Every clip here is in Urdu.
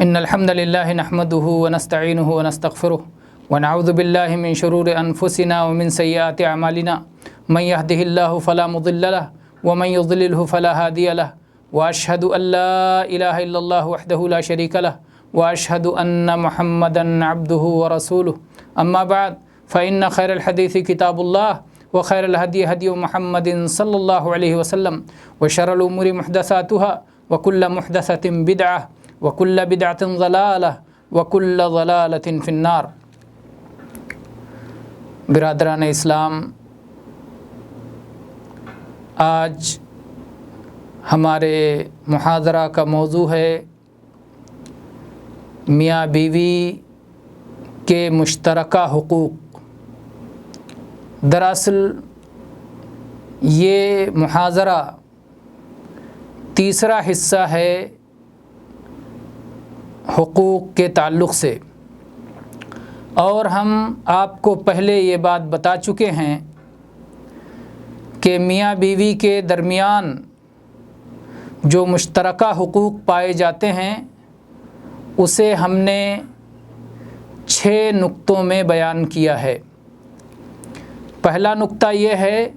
ان الحمد للہ نحمده ونستعینه ونستغفره ونعوذ باللہ من شرور انفسنا ومن سیئات اعمالنا من يهده الله فلا مضل له ومن يضلله فلا هادي له واشهد ان لا اله الا الله وحده لا شريك له واشهد ان محمدا عبده ورسوله اما بعد فان خير الحديث كتاب الله وخير الهدي هدي محمد صلى الله عليه وسلم وشر الامور محدثاتها وكل محدثة بدعة وكل بدعة ضلالة وكل ضلالة في النار۔ برادران اسلام، آج ہمارے محاضرہ کا موضوع ہے میاں بیوی کے مشترکہ حقوق۔ دراصل یہ محاضرہ تیسرا حصہ ہے حقوق کے تعلق سے، اور ہم آپ کو پہلے یہ بات بتا چکے ہیں کہ میاں بیوی کے درمیان جو مشترکہ حقوق پائے جاتے ہیں اسے ہم نے 6 نقطوں میں بیان کیا ہے۔ پہلا نقطہ یہ ہے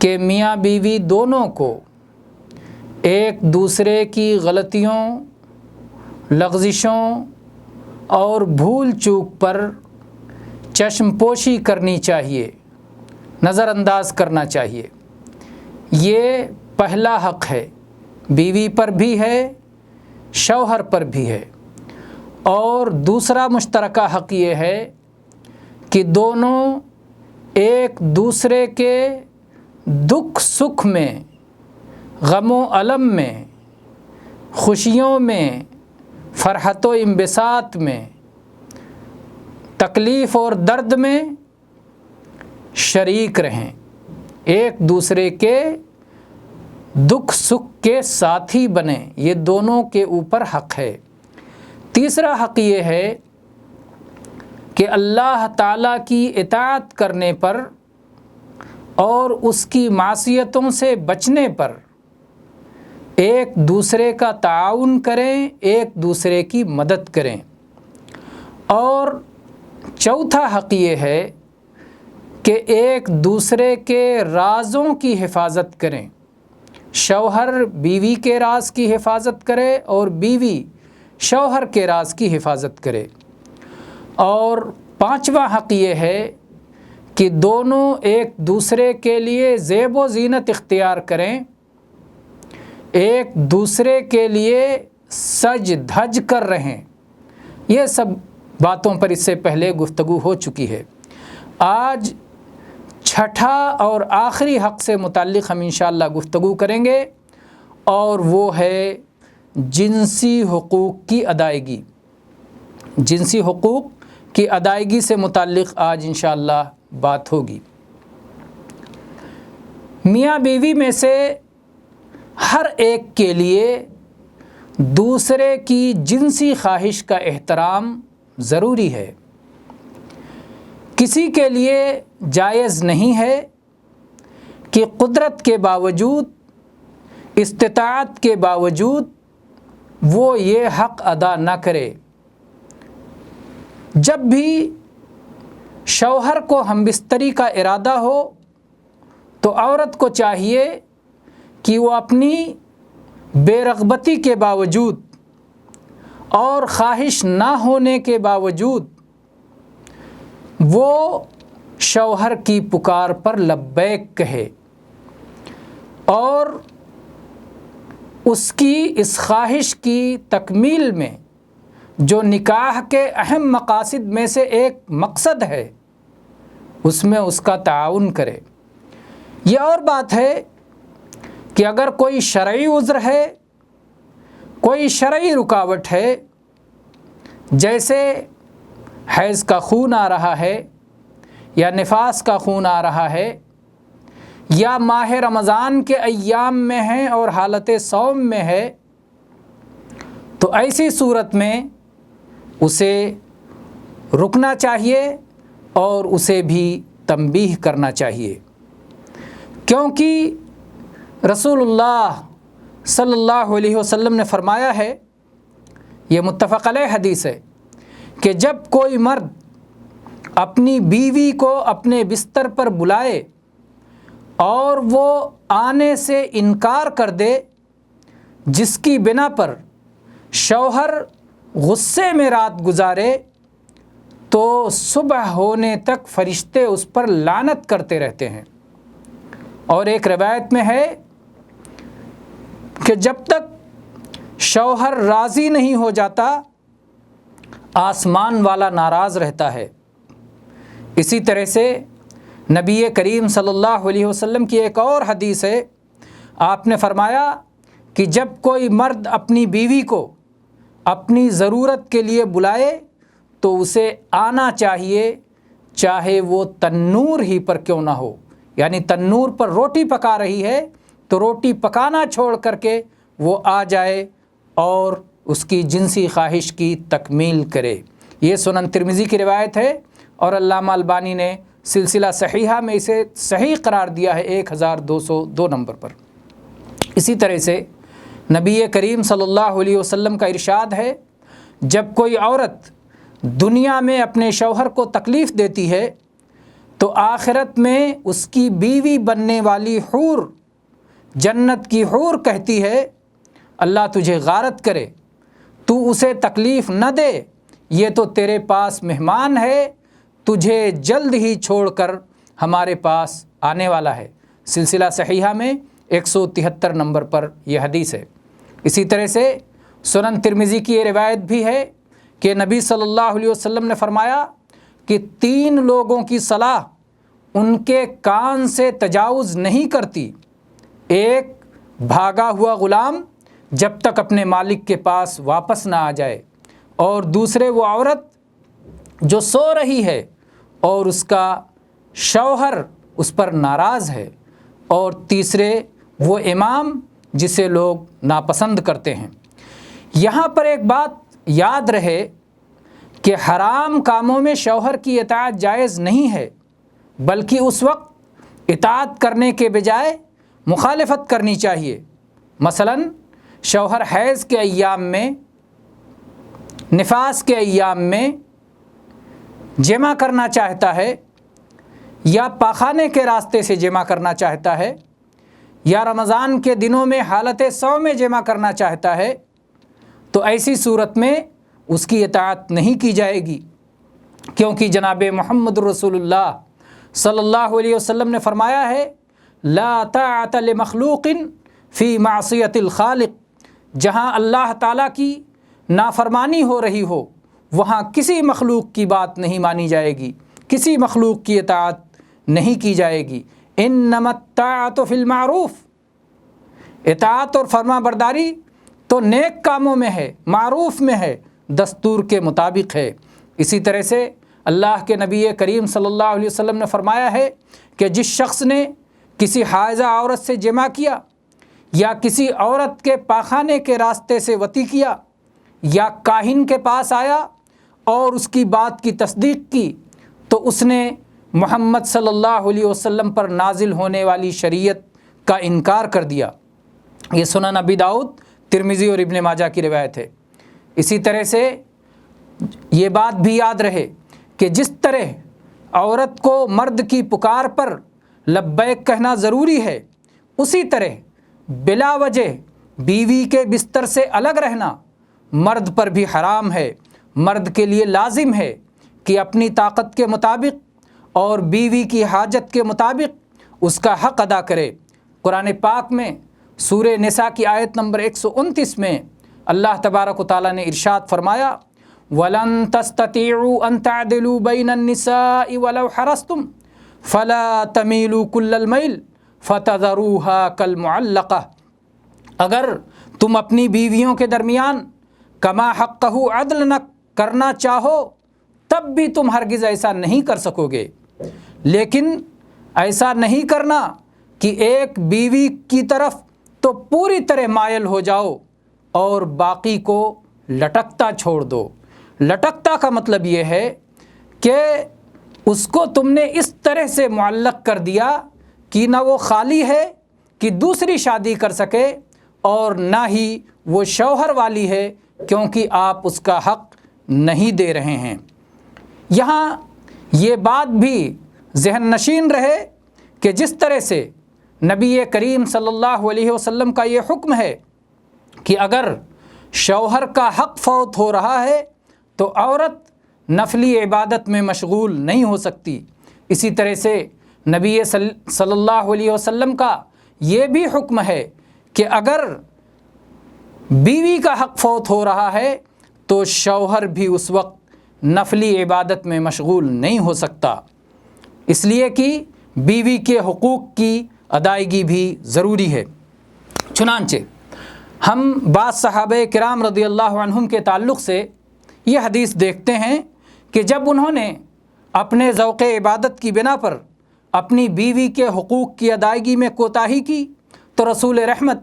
کہ میاں بیوی دونوں کو ایک دوسرے کی غلطیوں، لغزشوں اور بھول چوک پر چشم پوشی کرنی چاہیے، نظر انداز کرنا چاہیے۔ یہ پہلا حق ہے، بیوی پر بھی ہے، شوہر پر بھی ہے۔ اور دوسرا مشترکہ حق یہ ہے کہ دونوں ایک دوسرے کے دکھ سکھ میں، غم و الم میں، خوشیوں میں، فرحت و انبساط میں، تکلیف اور درد میں شریک رہیں، ایک دوسرے کے دکھ سکھ کے ساتھی بنیں۔ یہ دونوں کے اوپر حق ہے۔ تیسرا حق یہ ہے کہ اللہ تعالیٰ کی اطاعت کرنے پر اور اس کی معصیتوں سے بچنے پر ایک دوسرے کا تعاون کریں، ایک دوسرے کی مدد کریں۔ اور چوتھا حق یہ ہے کہ ایک دوسرے کے رازوں کی حفاظت کریں، شوہر بیوی کے راز کی حفاظت کرے اور بیوی شوہر کے راز کی حفاظت کرے۔ اور پانچواں حق یہ ہے کہ دونوں ایک دوسرے کے لیے زیب و زینت اختیار کریں، ایک دوسرے کے لیے سج دھج کر رہیں۔ یہ سب باتوں پر اس سے پہلے گفتگو ہو چکی ہے۔ آج چھٹا اور آخری حق سے متعلق ہم انشاءاللہ گفتگو کریں گے، اور وہ ہے جنسی حقوق کی ادائیگی۔ جنسی حقوق کی ادائیگی سے متعلق آج انشاءاللہ بات ہوگی۔ میاں بیوی میں سے ہر ایک کے لیے دوسرے کی جنسی خواہش کا احترام ضروری ہے۔ کسی کے لیے جائز نہیں ہے کہ قدرت کے باوجود، استطاعت کے باوجود وہ یہ حق ادا نہ کرے۔ جب بھی شوہر کو ہمبستری کا ارادہ ہو تو عورت کو چاہیے کہ وہ اپنی بے رغبتی کے باوجود اور خواہش نہ ہونے کے باوجود وہ شوہر کی پکار پر لبیک کہے، اور اس کی اس خواہش کی تکمیل میں جو نکاح کے اہم مقاصد میں سے ایک مقصد ہے اس میں اس کا تعاون کرے۔ یہ اور بات ہے کہ اگر کوئی شرعی عذر ہے، کوئی شرعی رکاوٹ ہے، جیسے حیض کا خون آ رہا ہے، یا نفاس کا خون آ رہا ہے، یا ماہ رمضان کے ایام میں ہے اور حالت صوم میں ہے، تو ایسی صورت میں اسے رکنا چاہیے اور اسے بھی تنبیہ کرنا چاہیے، کیونکہ رسول اللہ صلی اللہ علیہ وسلم نے فرمایا ہے یہ متفق علیہ حدیث ہے کہ جب کوئی مرد اپنی بیوی کو اپنے بستر پر بلائے اور وہ آنے سے انکار کر دے، جس کی بنا پر شوہر غصے میں رات گزارے، تو صبح ہونے تک فرشتے اس پر لعنت کرتے رہتے ہیں۔ اور ایک روایت میں ہے کہ جب تک شوہر راضی نہیں ہو جاتا آسمان والا ناراض رہتا ہے۔ اسی طرح سے نبی کریم صلی اللہ علیہ وسلم کی ایک اور حدیث ہے، آپ نے فرمایا کہ جب کوئی مرد اپنی بیوی کو اپنی ضرورت کے لیے بلائے تو اسے آنا چاہیے، چاہے وہ تنور ہی پر کیوں نہ ہو، یعنی تنور پر روٹی پکا رہی ہے تو روٹی پکانا چھوڑ کر کے وہ آ جائے اور اس کی جنسی خواہش کی تکمیل کرے۔ یہ سنن ترمذی کی روایت ہے اور علامہ البانی نے سلسلہ صحیحہ میں اسے صحیح قرار دیا ہے 1202 نمبر پر۔ اسی طرح سے نبی کریم صلی اللہ علیہ وسلم کا ارشاد ہے، جب کوئی عورت دنیا میں اپنے شوہر کو تکلیف دیتی ہے تو آخرت میں اس کی بیوی بننے والی حور، جنت کی حور کہتی ہے، اللہ تجھے غارت کرے، تو اسے تکلیف نہ دے، یہ تو تیرے پاس مہمان ہے، تجھے جلد ہی چھوڑ کر ہمارے پاس آنے والا ہے۔ سلسلہ صحیحہ میں 173 نمبر پر یہ حدیث ہے۔ اسی طرح سے سنن ترمذی کی یہ روایت بھی ہے کہ نبی صلی اللہ علیہ وسلم نے فرمایا کہ 3 لوگوں کی صلاح ان کے کان سے تجاوز نہیں کرتی، ایک بھاگا ہوا غلام جب تک اپنے مالک کے پاس واپس نہ آ جائے، اور دوسرے وہ عورت جو سو رہی ہے اور اس کا شوہر اس پر ناراض ہے، اور تیسرے وہ امام جسے لوگ ناپسند کرتے ہیں۔ یہاں پر ایک بات یاد رہے کہ حرام کاموں میں شوہر کی اطاعت جائز نہیں ہے، بلکہ اس وقت اطاعت کرنے کے بجائے مخالفت کرنی چاہیے۔ مثلاً شوہر حیض کے ایام میں، نفاس کے ایام میں جمع کرنا چاہتا ہے، یا پاخانے کے راستے سے جمع کرنا چاہتا ہے، یا رمضان کے دنوں میں حالت صوم میں جمع کرنا چاہتا ہے، تو ایسی صورت میں اس کی اطاعت نہیں کی جائے گی، کیونکہ جناب محمد رسول اللہ صلی اللہ علیہ وسلم نے فرمایا ہے، لا طاعت لمخلوق فی معصیت الخالق، جہاں اللہ تعالیٰ کی نافرمانی ہو رہی ہو وہاں کسی مخلوق کی بات نہیں مانی جائے گی، کسی مخلوق کی اطاعت نہیں کی جائے گی۔ انما الطاعۃ فی المعروف، اطاعت اور فرما برداری تو نیک کاموں میں ہے، معروف میں ہے، دستور کے مطابق ہے۔ اسی طرح سے اللہ کے نبی کریم صلی اللہ علیہ وسلم نے فرمایا ہے کہ جس شخص نے کسی حائضہ عورت سے جمع کیا، یا کسی عورت کے پاخانے کے راستے سے وطی کیا، یا کاہن کے پاس آیا اور اس کی بات کی تصدیق کی، تو اس نے محمد صلی اللہ علیہ وسلم پر نازل ہونے والی شریعت کا انکار کر دیا۔ یہ سنن ابی داؤد، ترمذی اور ابن ماجہ کی روایت ہے۔ اسی طرح سے یہ بات بھی یاد رہے کہ جس طرح عورت کو مرد کی پکار پر لبیک کہنا ضروری ہے، اسی طرح بلا وجہ بیوی کے بستر سے الگ رہنا مرد پر بھی حرام ہے۔ مرد کے لیے لازم ہے کہ اپنی طاقت کے مطابق اور بیوی کی حاجت کے مطابق اس کا حق ادا کرے۔ قرآن پاک میں سورہ نساء کی آیت نمبر 129 میں اللہ تبارک و تعالیٰ نے ارشاد فرمایا، وَلَن تَسْتَطِيعُوا أَن تَعْدِلُوا بَيْنَ النِّسَاءِ وَلَوْ حَرَصْتُمْ فَلَا تَمِيلُوا كُلَّ الْمَيْلِ فَتَذَرُوهَا كَالْمُعَلَّقَةِ، اگر تم اپنی بیویوں کے درمیان کما حقہ عدل نہ کرنا چاہو تب بھی تم ہرگز ایسا نہیں کر سکو گے، لیکن ایسا نہیں کرنا کہ ایک بیوی کی طرف تو پوری طرح مائل ہو جاؤ اور باقی کو لٹکتا چھوڑ دو۔ لٹکتا کا مطلب یہ ہے کہ اس کو تم نے اس طرح سے معلق کر دیا کہ نہ وہ خالی ہے کہ دوسری شادی کر سکے، اور نہ ہی وہ شوہر والی ہے کیونکہ آپ اس کا حق نہیں دے رہے ہیں۔ یہاں یہ بات بھی ذہن نشین رہے کہ جس طرح سے نبی کریم صلی اللہ علیہ وسلم کا یہ حکم ہے کہ اگر شوہر کا حق فوت ہو رہا ہے تو عورت نفلی عبادت میں مشغول نہیں ہو سکتی، اسی طرح سے نبی صلی اللہ علیہ وسلم کا یہ بھی حکم ہے کہ اگر بیوی کا حق فوت ہو رہا ہے تو شوہر بھی اس وقت نفلی عبادت میں مشغول نہیں ہو سکتا، اس لیے کہ بیوی کے حقوق کی ادائیگی بھی ضروری ہے۔ چنانچہ ہم بعض صحابہ کرام رضی اللہ عنہم کے تعلق سے یہ حدیث دیکھتے ہیں کہ جب انہوں نے اپنے ذوق عبادت کی بنا پر اپنی بیوی کے حقوق کی ادائیگی میں کوتاہی کی تو رسول رحمت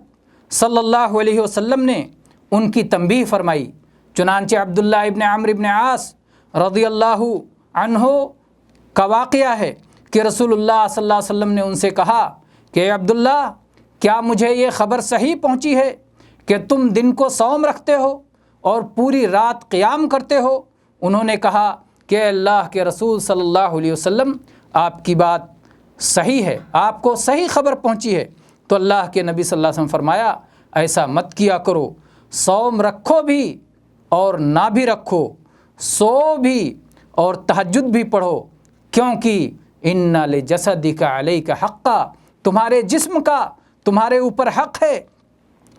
صلی اللہ علیہ وسلم نے ان کی تنبیہ فرمائی۔ چنانچہ عبداللہ ابن عمرو ابن عاص رضی اللہ عنہ کا واقعہ ہے کہ رسول اللہ صلی اللہ علیہ وسلم نے ان سے کہا کہ عبداللہ، کیا مجھے یہ خبر صحیح پہنچی ہے کہ تم دن کو صوم رکھتے ہو اور پوری رات قیام کرتے ہو؟ انہوں نے کہا کہ اللہ کے رسول صلی اللہ علیہ وسلم، آپ کی بات صحیح ہے، آپ کو صحیح خبر پہنچی ہے۔ تو اللہ کے نبی صلی اللہ علیہ وسلم فرمایا، ایسا مت کیا کرو، صوم رکھو بھی اور نہ بھی رکھو، سو بھی اور تہجد بھی پڑھو، کیونکہ ان لجسدک علیک حقا، تمہارے جسم کا تمہارے اوپر حق ہے،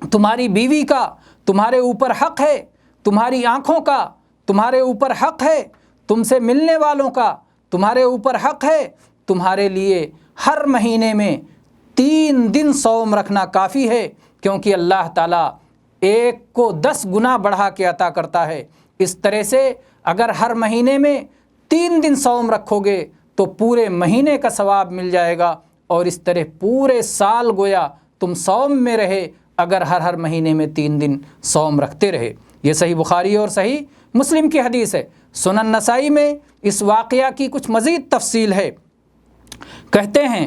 تمہاری بیوی کا تمہارے اوپر حق ہے، تمہاری آنکھوں کا تمہارے اوپر حق ہے، تم سے ملنے والوں کا تمہارے اوپر حق ہے۔ تمہارے لیے ہر مہینے میں 3 دن صوم رکھنا کافی ہے، کیونکہ اللہ تعالیٰ ایک کو 10 گنا بڑھا کے عطا کرتا ہے۔ اس طرح سے اگر ہر مہینے میں 3 دن صوم رکھو گے تو پورے مہینے کا ثواب مل جائے گا، اور اس طرح پورے سال گویا تم صوم میں رہے اگر ہر مہینے میں 3 دن صوم رکھتے رہے۔ یہ صحیح بخاری اور صحیح مسلم کی حدیث ہے۔ سنن نسائی میں اس واقعہ کی کچھ مزید تفصیل ہے۔ کہتے ہیں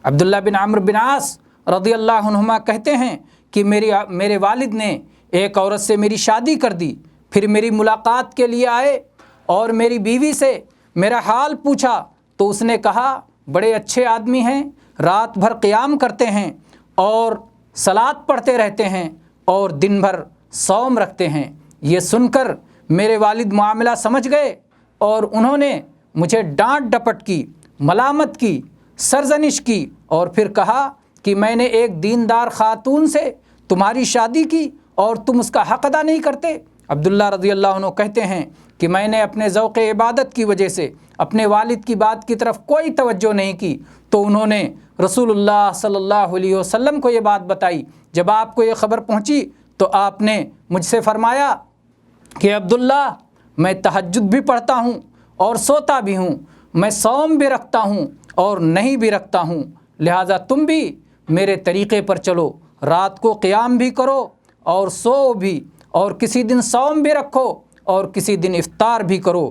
عبداللہ بن عمرو بن عاص رضی اللہ عنہما کہتے ہیں کہ میرے والد نے ایک عورت سے میری شادی کر دی، پھر میری ملاقات کے لیے آئے اور میری بیوی سے میرا حال پوچھا تو اس نے کہا، بڑے اچھے آدمی ہیں، رات بھر قیام کرتے ہیں اور صلات پڑھتے رہتے ہیں اور دن بھر صوم رکھتے ہیں۔ یہ سن کر میرے والد معاملہ سمجھ گئے اور انہوں نے مجھے ڈانٹ ڈپٹ کی، ملامت کی، سرزنش کی، اور پھر کہا کہ میں نے ایک دیندار خاتون سے تمہاری شادی کی اور تم اس کا حق ادا نہیں کرتے۔ عبداللہ رضی اللہ عنہ کہتے ہیں کہ میں نے اپنے ذوق عبادت کی وجہ سے اپنے والد کی بات کی طرف کوئی توجہ نہیں کی، تو انہوں نے رسول اللہ صلی اللہ علیہ وسلم کو یہ بات بتائی۔ جب آپ کو یہ خبر پہنچی تو آپ نے مجھ سے فرمایا کہ عبداللہ، میں تہجد بھی پڑھتا ہوں اور سوتا بھی ہوں، میں صوم بھی رکھتا ہوں اور نہیں بھی رکھتا ہوں، لہٰذا تم بھی میرے طریقے پر چلو، رات کو قیام بھی کرو اور سو بھی، اور کسی دن صوم بھی رکھو اور کسی دن افطار بھی کرو۔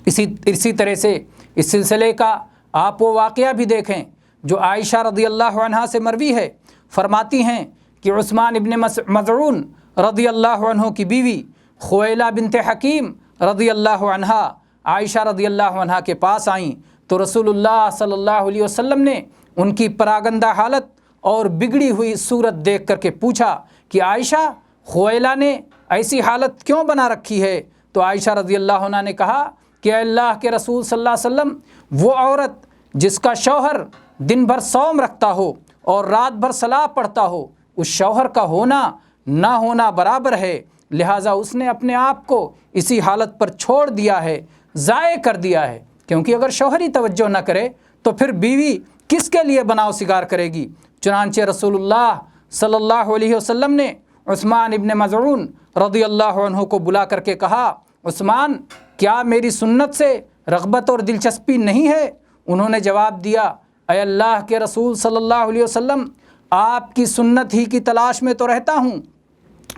اسی طرح سے اس سلسلے کا آپ وہ واقعہ بھی دیکھیں جو عائشہ رضی اللہ عنہا سے مروی ہے۔ فرماتی ہیں کہ عثمان ابن مظعون رضی اللہ عنہ کی بیوی خویلہ بنت حکیم رضی اللہ عنہا عائشہ رضی اللہ عنہا کے پاس آئیں تو رسول اللہ صلی اللہ علیہ وسلم نے ان کی پراگندہ حالت اور بگڑی ہوئی صورت دیکھ کر کے پوچھا کہ عائشہ، خویلہ نے ایسی حالت کیوں بنا رکھی ہے؟ تو عائشہ رضی اللہ عنہ نے کہا کہ اللہ کے رسول صلی اللہ علیہ وسلم، وہ عورت جس کا شوہر دن بھر صوم رکھتا ہو اور رات بھر صلاح پڑھتا ہو، اس شوہر کا ہونا نہ ہونا برابر ہے، لہٰذا اس نے اپنے آپ کو اسی حالت پر چھوڑ دیا ہے، ضائع کر دیا ہے، کیونکہ اگر شوہر ہی توجہ نہ کرے تو پھر بیوی کس کے لیے بناؤ سگار کرے گی؟ چنانچہ رسول اللہ صلی اللہ علیہ وسلم نے عثمان ابن مظعون رضی اللہ عنہ کو بلا کر کے کہا، عثمان، کیا میری سنت سے رغبت اور دلچسپی نہیں ہے؟ انہوں نے جواب دیا، اے اللہ کے رسول صلی اللہ علیہ وسلم، آپ کی سنت ہی کی تلاش میں تو رہتا ہوں۔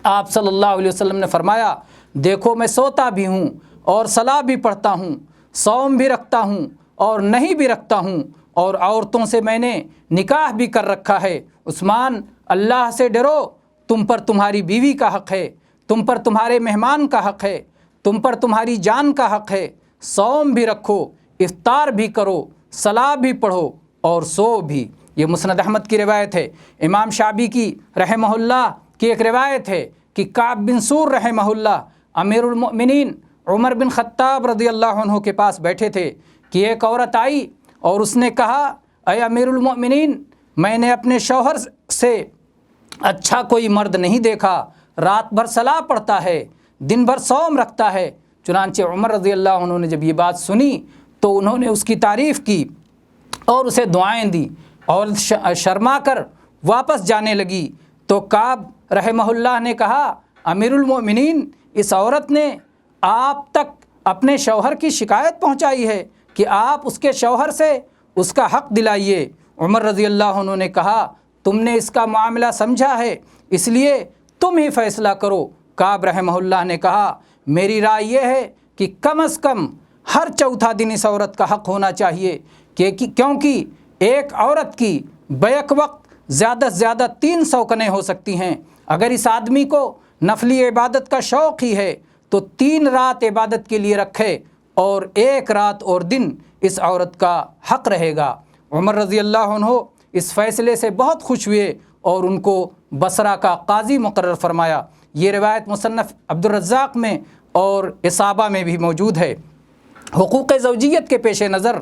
آپ صلی اللہ علیہ وسلم نے فرمایا، دیکھو میں سوتا بھی ہوں اور صلاح بھی پڑھتا ہوں، صوم بھی رکھتا ہوں اور نہیں بھی رکھتا ہوں، اور عورتوں سے میں نے نکاح بھی کر رکھا ہے۔ عثمان، اللہ سے ڈرو، تم پر تمہاری بیوی کا حق ہے، تم پر تمہارے مہمان کا حق ہے، تم پر تمہاری جان کا حق ہے، صوم بھی رکھو، افطار بھی کرو، صلاۃ بھی پڑھو اور سو بھی۔ یہ مسند احمد کی روایت ہے۔ امام شعبی کی رحمہ اللہ کی ایک روایت ہے کہ کعب بن سور رحمہ اللہ امیر المؤمنین عمر بن خطاب رضی اللہ عنہ کے پاس بیٹھے تھے کہ ایک عورت آئی اور اس نے کہا، اے امیر المؤمنین، میں نے اپنے شوہر سے اچھا کوئی مرد نہیں دیکھا، رات بھر صلاۃ پڑھتا ہے، دن بھر صوم رکھتا ہے۔ چنانچہ عمر رضی اللہ عنہ نے جب یہ بات سنی تو انہوں نے اس کی تعریف کی اور اسے دعائیں دی اور شرما کر واپس جانے لگی تو کعب رحمہ اللہ نے کہا، امیر المؤمنین، اس عورت نے آپ تک اپنے شوہر کی شکایت پہنچائی ہے کہ آپ اس کے شوہر سے اس کا حق دلائیے۔ عمر رضی اللہ عنہ نے کہا، تم نے اس کا معاملہ سمجھا ہے، اس لیے تم ہی فیصلہ کرو۔ کعب رحمہ اللہ نے کہا، میری رائے یہ ہے کہ کم از کم ہر چوتھا دن اس عورت کا حق ہونا چاہیے، کیونکہ ایک عورت کی بیک وقت زیادہ سے زیادہ 300 کنیں ہو سکتی ہیں۔ اگر اس آدمی کو نفلی عبادت کا شوق ہی ہے تو 3 رات عبادت کے لیے رکھے اور 1 رات اور دن اس عورت کا حق رہے گا۔ عمر رضی اللہ عنہ اس فیصلے سے بہت خوش ہوئے اور ان کو بصرہ کا قاضی مقرر فرمایا۔ یہ روایت مصنف عبد الرزاق میں اور اصابہ میں بھی موجود ہے۔ حقوق زوجیت کے پیش نظر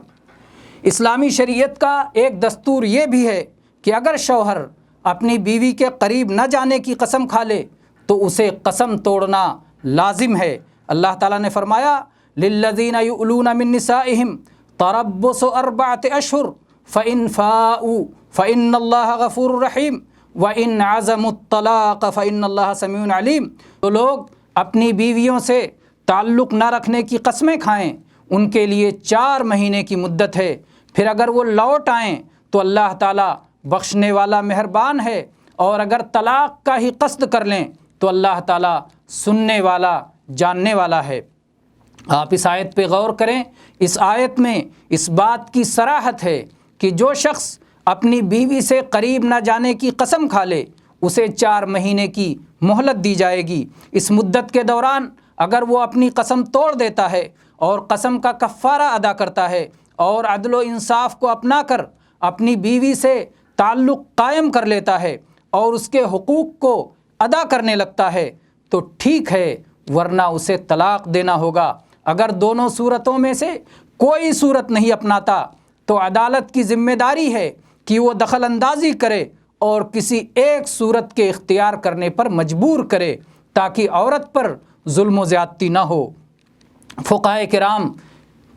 اسلامی شریعت کا ایک دستور یہ بھی ہے کہ اگر شوہر اپنی بیوی کے قریب نہ جانے کی قسم کھا لے تو اسے قسم توڑنا لازم ہے۔ اللہ تعالیٰ نے فرمایا، للذین یؤلون من نسائہم تربص 4 اشہر فإن فاؤوا فإن اللہ غفور رحیم وإن عزموا الطلاق فإن اللہ سمیع علیم۔ تو لوگ اپنی بیویوں سے تعلق نہ رکھنے کی قسمیں کھائیں، ان کے لیے 4 مہینے کی مدت ہے، پھر اگر وہ لوٹ آئیں تو اللہ تعالیٰ بخشنے والا مہربان ہے، اور اگر طلاق کا ہی قصد کر لیں تو اللہ تعالیٰ سننے والا جاننے والا ہے۔ آپ اس آیت پہ غور کریں۔ اس آیت میں اس بات کی صراحت ہے کہ جو شخص اپنی بیوی سے قریب نہ جانے کی قسم کھا لے اسے 4 مہینے کی مہلت دی جائے گی۔ اس مدت کے دوران اگر وہ اپنی قسم توڑ دیتا ہے اور قسم کا کفارہ ادا کرتا ہے اور عدل و انصاف کو اپنا کر اپنی بیوی سے تعلق قائم کر لیتا ہے اور اس کے حقوق کو ادا کرنے لگتا ہے تو ٹھیک ہے، ورنہ اسے طلاق دینا ہوگا۔ اگر دونوں صورتوں میں سے کوئی صورت نہیں اپناتا تو عدالت کی ذمہ داری ہے کہ وہ دخل اندازی کرے اور کسی ایک صورت کے اختیار کرنے پر مجبور کرے تاکہ عورت پر ظلم و زیادتی نہ ہو۔ فقہائے کرام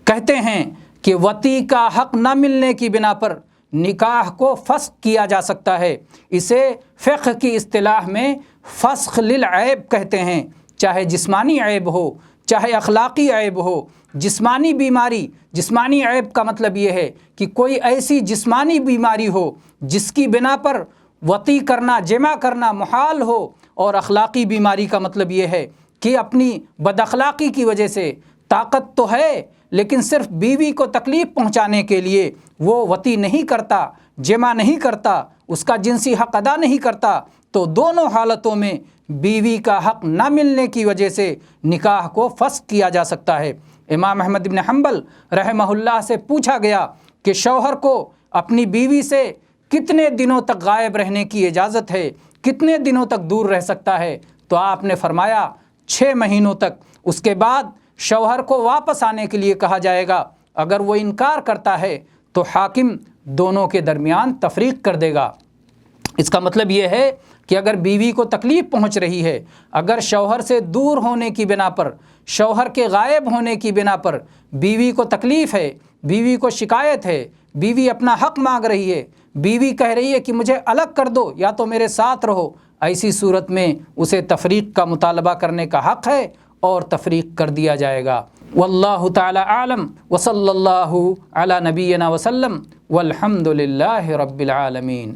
کہتے ہیں کہ وطی کا حق نہ ملنے کی بنا پر نکاح کو فسخ کیا جا سکتا ہے۔ اسے فقہ کی اصطلاح میں فسخ للعیب کہتے ہیں، چاہے جسمانی عیب ہو چاہے اخلاقی عیب ہو۔ جسمانی بیماری، جسمانی عیب کا مطلب یہ ہے کہ کوئی ایسی جسمانی بیماری ہو جس کی بنا پر وطی کرنا، جمع کرنا محال ہو، اور اخلاقی بیماری کا مطلب یہ ہے کہ اپنی بد اخلاقی کی وجہ سے طاقت تو ہے لیکن صرف بیوی کو تکلیف پہنچانے کے لیے وہ وطی نہیں کرتا، جمع نہیں کرتا، اس کا جنسی حق ادا نہیں کرتا، تو دونوں حالتوں میں بیوی کا حق نہ ملنے کی وجہ سے نکاح کو فسخ کیا جا سکتا ہے۔ امام احمد بن حنبل رحمہ اللہ سے پوچھا گیا کہ شوہر کو اپنی بیوی سے کتنے دنوں تک غائب رہنے کی اجازت ہے، کتنے دنوں تک دور رہ سکتا ہے؟ تو آپ نے فرمایا 6 مہینوں تک۔ اس کے بعد شوہر کو واپس آنے کے لیے کہا جائے گا۔ اگر وہ انکار کرتا ہے تو حاکم دونوں کے درمیان تفریق کر دے گا۔ اس کا مطلب یہ ہے کہ اگر بیوی کو تکلیف پہنچ رہی ہے، اگر شوہر سے دور ہونے کی بنا پر، شوہر کے غائب ہونے کی بنا پر بیوی کو تکلیف ہے، بیوی کو شکایت ہے، بیوی اپنا حق مانگ رہی ہے، بیوی کہہ رہی ہے کہ مجھے الگ کر دو یا تو میرے ساتھ رہو، ایسی صورت میں اسے تفریق کا مطالبہ کرنے کا حق ہے اور تفریق کر دیا جائے گا۔ واللہ تعالی اعلم وصلی اللہ علی نبینا وسلم والحمد للہ رب العالمین۔